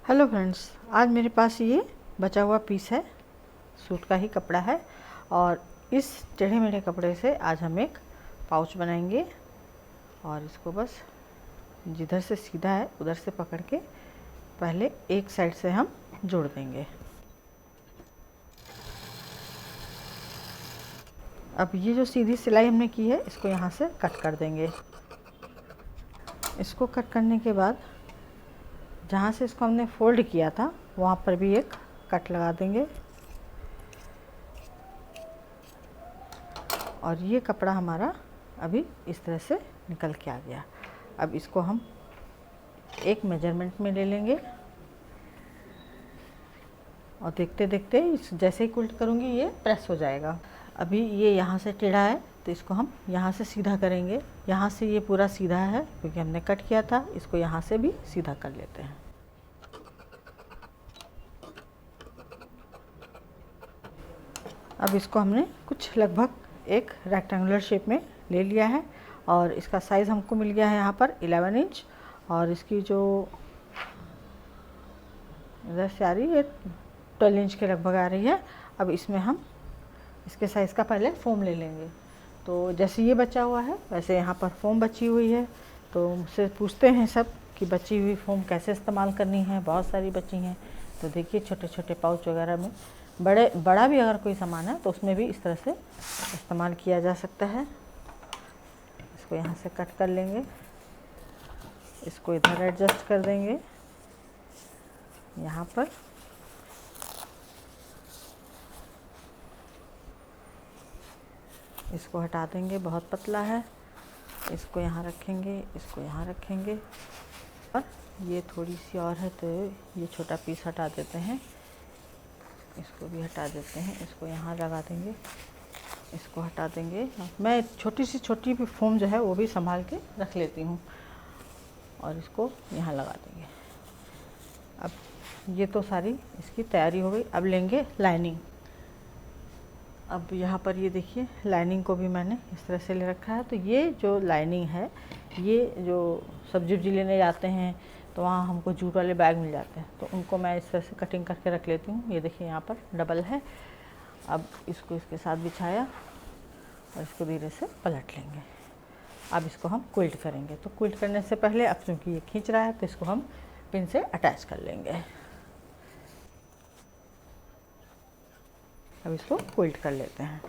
Hello friends, आज मेरे पास ये बचा हुआ पीस है, सूट का ही कपड़ा है। और इस टेढ़े मेढ़े कपड़े से आज हम एक पाउच बनाएंगे। और इसको बस जिधर से सीधा है उधर से पकड़ के पहले एक साइड से हम जोड़ देंगे। अब ये जो सीधी सिलाई हमने की है इसको यहाँ से कट कर देंगे। इसको कट करने के बाद जहाँ से इसको हमने फोल्ड किया था वहाँ पर भी एक कट लगा देंगे। और ये कपड़ा हमारा अभी इस तरह से निकल के आ गया। अब इसको हम एक मेजरमेंट में ले लेंगे और देखते देखते जैसे ही उल्ट करूँगी ये प्रेस हो जाएगा। अभी ये यहाँ से टेढ़ा है तो इसको हम यहाँ से सीधा करेंगे। यहाँ से ये पूरा सीधा है क्योंकि हमने कट किया था, इसको यहाँ से भी सीधा कर लेते हैं। अब इसको हमने कुछ लगभग एक रेक्टेंगुलर शेप में ले लिया है और इसका साइज़ हमको मिल गया है यहाँ पर 11 इंच। और इसकी जो इधर से आ रही है 12 इंच के लगभग आ रही है। अब इसमें हम इसके साइज़ का पहले फोम ले लेंगे। तो जैसे ये बचा हुआ है वैसे यहाँ पर फोम बची हुई है। तो मुझसे पूछते हैं सब कि बची हुई फोम कैसे इस्तेमाल करनी है, बहुत सारी बची हैं। तो देखिए छोटे छोटे पाउच वगैरह में बड़ा भी अगर कोई सामान है तो उसमें भी इस तरह से इस्तेमाल किया जा सकता है। इसको यहाँ से कट कर लेंगे, इसको इधर एडजस्ट कर देंगे। यहाँ पर इसको हटा देंगे, बहुत पतला है। इसको यहाँ रखेंगे, इसको यहाँ रखेंगे। और ये थोड़ी सी और है तो ये छोटा पीस हटा देते हैं, इसको भी हटा देते हैं। इसको यहाँ लगा देंगे, इसको हटा देंगे। मैं छोटी भी फोम जो है वो भी संभाल के रख लेती हूँ। और इसको यहाँ लगा देंगे। अब ये तो सारी इसकी तैयारी हो गई। अब लेंगे लाइनिंग। अब यहाँ पर ये देखिए लाइनिंग को भी मैंने इस तरह से ले रखा है। तो ये जो लाइनिंग है, ये जो सब्जी लेने जाते हैं तो वहाँ हमको जूट वाले बैग मिल जाते हैं, तो उनको मैं इस तरह से कटिंग करके रख लेती हूँ। ये देखिए यहाँ पर डबल है। अब इसको इसके साथ बिछाया और इसको धीरे से पलट लेंगे। अब इसको हम क्विल्ट करेंगे। तो क्विल्ट करने से पहले अब क्योंकि ये खींच रहा है तो इसको हम पिन से अटैच कर लेंगे। अब इसको क्विल्ट कर लेते हैं।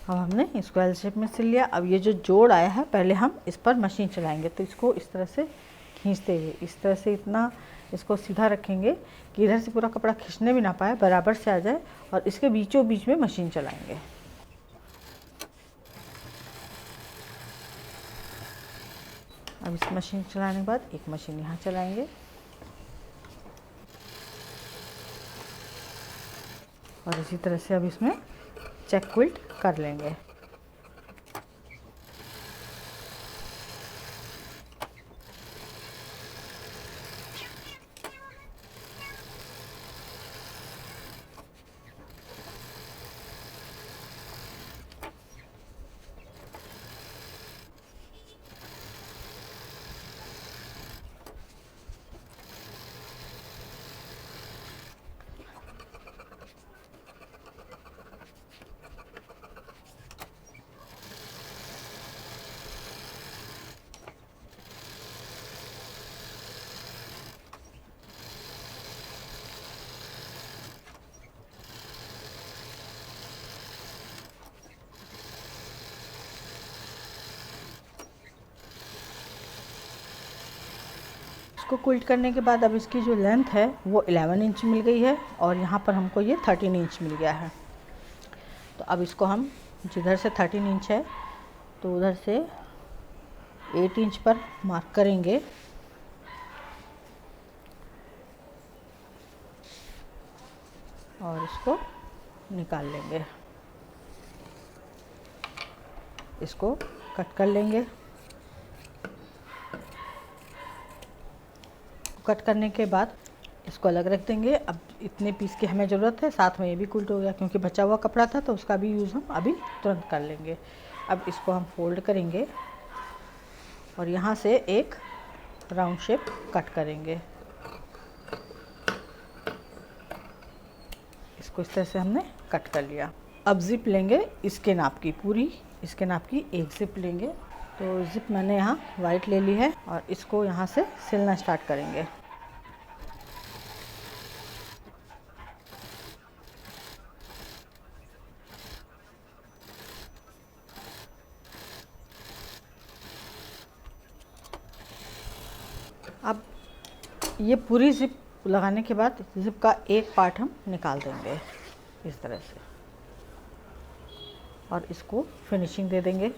अब हमने इसको एल शेप में सिल लिया। अब ये जो जोड़ आया है पहले हम इस पर मशीन चलाएंगे। तो इसको इस तरह से खींचते हुए इस तरह से इतना इसको सीधा रखेंगे कि इधर से पूरा कपड़ा खींचने भी ना पाए, बराबर से आ जाए। और इसके बीचों बीच में मशीन चलाएंगे। अब इस मशीन चलाने के बाद एक मशीन यहाँ चलाएंगे और इसी तरह से अब इसमें चेक क्विल्ट कर लेंगे। इसको क्विल्ट करने के बाद अब इसकी जो लेंथ है वो 11 इंच मिल गई है और यहाँ पर हमको ये 13 इंच मिल गया है। तो अब इसको हम जिधर से 13 इंच है तो उधर से 8 इंच पर मार्क करेंगे। और इसको निकाल लेंगे, इसको कट कर लेंगे। कट करने के बाद इसको अलग रख देंगे। अब इतने पीस की हमें ज़रूरत है, साथ में ये भी कुल्ट हो गया क्योंकि बचा हुआ कपड़ा था तो उसका भी यूज़ हम अभी तुरंत कर लेंगे। अब इसको हम फोल्ड करेंगे और यहाँ से एक राउंड शेप कट करेंगे। इसको इस तरह से हमने कट कर लिया। अब ज़िप लेंगे इसके नाप की, पूरी इसके नाप की एक ज़िप लेंगे। तो ज़िप मैंने यहाँ वाइट ले ली है और इसको यहाँ से सिलना स्टार्ट करेंगे। अब ये पूरी ज़िप लगाने के बाद ज़िप का एक पार्ट हम निकाल देंगे इस तरह से और इसको फिनिशिंग दे देंगे।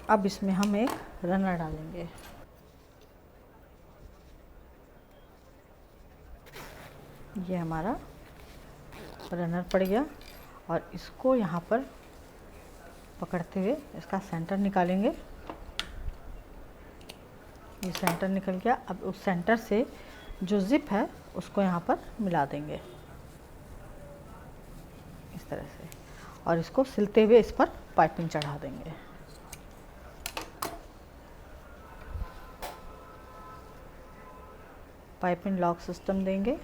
अब इसमें हम एक रनर डालेंगे। ये हमारा रनर पड़ गया और इसको यहाँ पर पकड़ते हुए इसका सेंटर निकालेंगे। ये सेंटर निकल गया। अब उस सेंटर से जो ज़िप है उसको यहाँ पर मिला देंगे इस तरह से और इसको सिलते हुए इस पर पाइपिंग चढ़ा देंगे। पाइपिंग लॉक सिस्टम देंगे।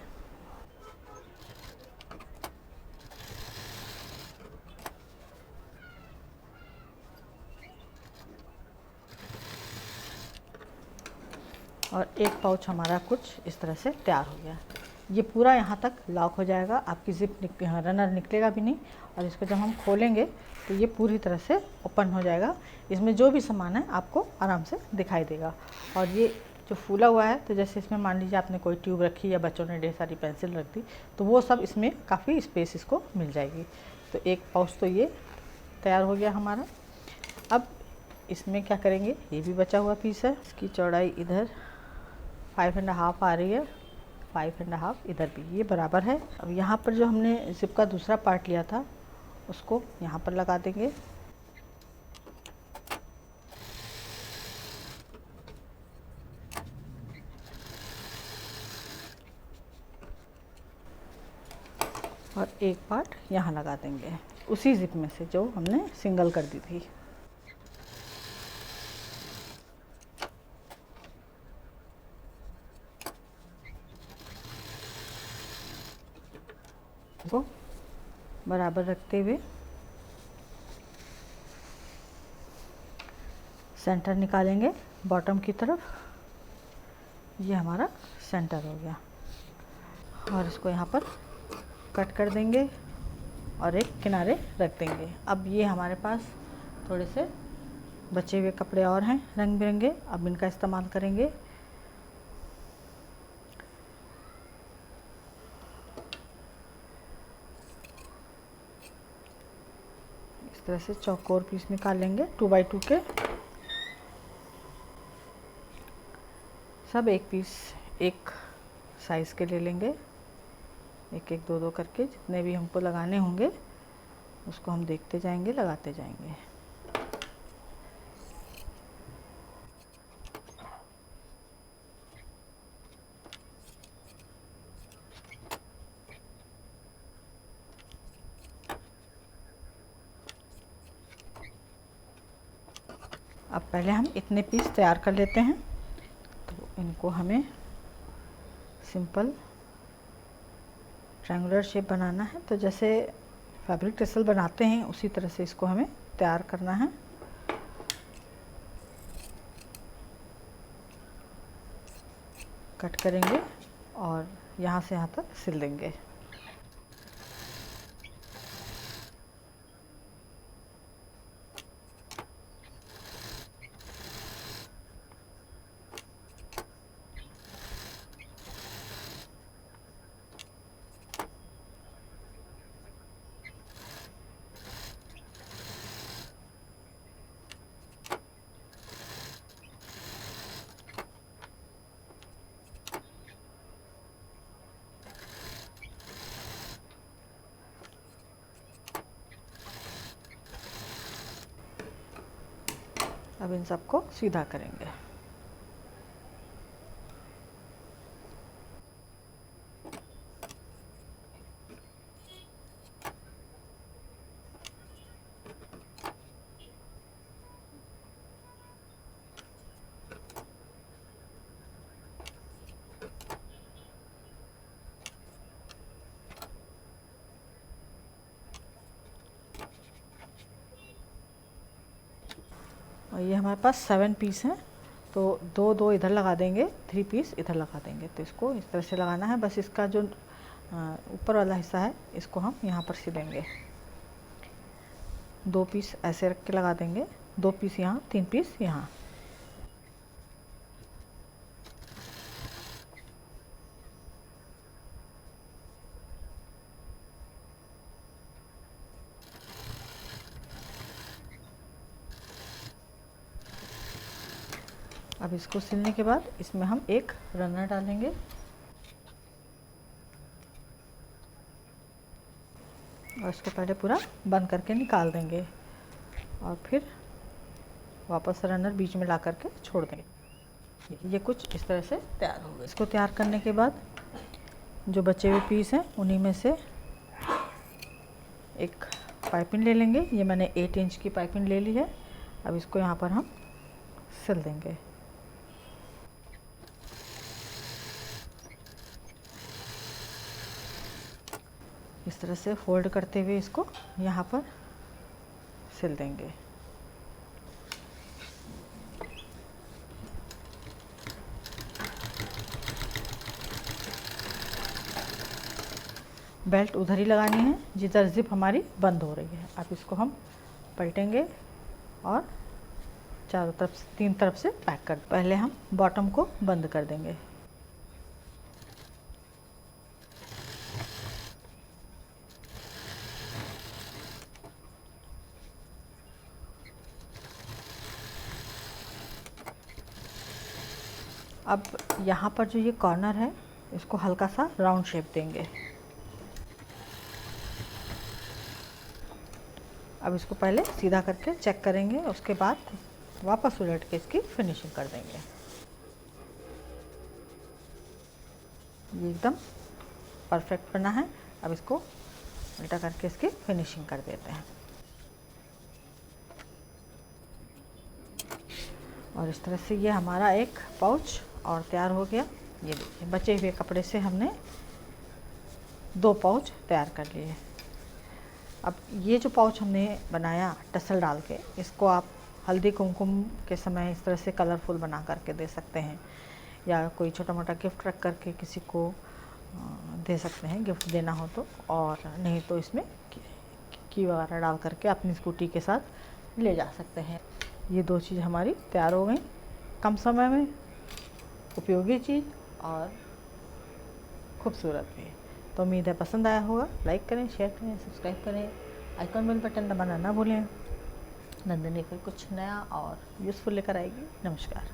और एक पाउच हमारा कुछ इस तरह से तैयार हो गया। ये पूरा यहाँ तक लॉक हो जाएगा, आपकी ज़िप रनर निकलेगा भी नहीं और इसको जब हम खोलेंगे तो ये पूरी तरह से ओपन हो जाएगा। इसमें जो भी सामान है आपको आराम से दिखाई देगा। और ये जो फूला हुआ है तो जैसे इसमें मान लीजिए आपने कोई ट्यूब रखी या बच्चों ने ढेर सारी पेंसिल रख दी तो वो सब इसमें काफ़ी स्पेस इसको मिल जाएगी। तो एक पाउच तो ये तैयार हो गया हमारा। अब इसमें क्या करेंगे, ये भी बचा हुआ पीस है, इसकी चौड़ाई इधर 5.5 आ रही है, 5.5 इधर भी, ये बराबर है। अब यहाँ पर जो हमने ज़िप का दूसरा पार्ट लिया था उसको यहाँ पर लगा देंगे। और एक पार्ट यहाँ लगा देंगे उसी ज़िप में से जो हमने सिंगल कर दी थी। को बराबर रखते हुए सेंटर निकालेंगे बॉटम की तरफ। ये हमारा सेंटर हो गया और इसको यहाँ पर कट कर देंगे और एक किनारे रख देंगे। अब ये हमारे पास थोड़े से बचे हुए कपड़े और हैं रंग बिरंगे, अब इनका इस्तेमाल करेंगे। इस तरह से चौकोर पीस निकाल लेंगे 2x2 के। सब एक पीस एक साइज़ के ले लेंगे, एक एक दो दो करके जितने भी हमको लगाने होंगे उसको हम देखते जाएंगे, लगाते जाएंगे। अब पहले हम इतने पीस तैयार कर लेते हैं। तो इनको हमें सिंपल ट्रायंगुलर शेप बनाना है, तो जैसे फैब्रिक टेसल बनाते हैं उसी तरह से इसको हमें तैयार करना है। कट करेंगे और यहाँ से यहाँ तक सिल देंगे। अब इन सबको सीधा करेंगे। और ये हमारे पास 7 पीस हैं, तो 2 इधर लगा देंगे, 3 पीस इधर लगा देंगे। तो इसको इस तरह से लगाना है। बस इसका जो ऊपर वाला हिस्सा है इसको हम यहाँ पर सिलेंगे। 2 पीस ऐसे रख के लगा देंगे, 2 पीस यहाँ, 3 पीस यहाँ। अब इसको सिलने के बाद इसमें हम एक रनर डालेंगे और इसको पहले पूरा बंद करके निकाल देंगे और फिर वापस रनर बीच में ला करके छोड़ देंगे। ये कुछ इस तरह से तैयार हो गया। इसको तैयार करने के बाद जो बचे हुए पीस हैं उन्हीं में से एक पाइपिंग ले लेंगे। ये मैंने 8 इंच की पाइपिंग ले ली है। अब इसको यहाँ पर हम सिल देंगे। इस तरह से फोल्ड करते हुए इसको यहाँ पर सिल देंगे। बेल्ट उधर ही लगानी है जिधर जिप हमारी बंद हो रही है। अब इसको हम पलटेंगे और चारों तरफ से 3 तरफ से पैक कर। पहले हम बॉटम को बंद कर देंगे। अब यहाँ पर जो ये कॉर्नर है इसको हल्का सा राउंड शेप देंगे। अब इसको पहले सीधा करके चेक करेंगे, उसके बाद वापस उलट के इसकी फिनिशिंग कर देंगे। ये एकदम परफेक्ट बना है। अब इसको उल्टा करके इसकी फिनिशिंग कर देते हैं। और इस तरह से ये हमारा एक पाउच और तैयार हो गया। ये देखिए बचे हुए कपड़े से हमने 2 पाउच तैयार कर लिए। अब ये जो पाउच हमने बनाया टसल डाल के, इसको आप हल्दी कुमकुम के समय इस तरह से कलरफुल बना करके दे सकते हैं, या कोई छोटा मोटा गिफ्ट रख करके किसी को दे सकते हैं, गिफ्ट देना हो तो। और नहीं तो इसमें की वगैरह डाल करके अपनी स्कूटी के साथ ले जा सकते हैं। ये 2 चीज़ हमारी तैयार हो गई, कम समय में, उपयोगी चीज़ और खूबसूरत भी। तो उम्मीद है पसंद आया होगा। लाइक करें, शेयर करें, सब्सक्राइब करें, आइकॉन बेल बटन दबाना ना भूलें। नंदिनी फिर कुछ नया और यूज़फुल लेकर आएगी। नमस्कार।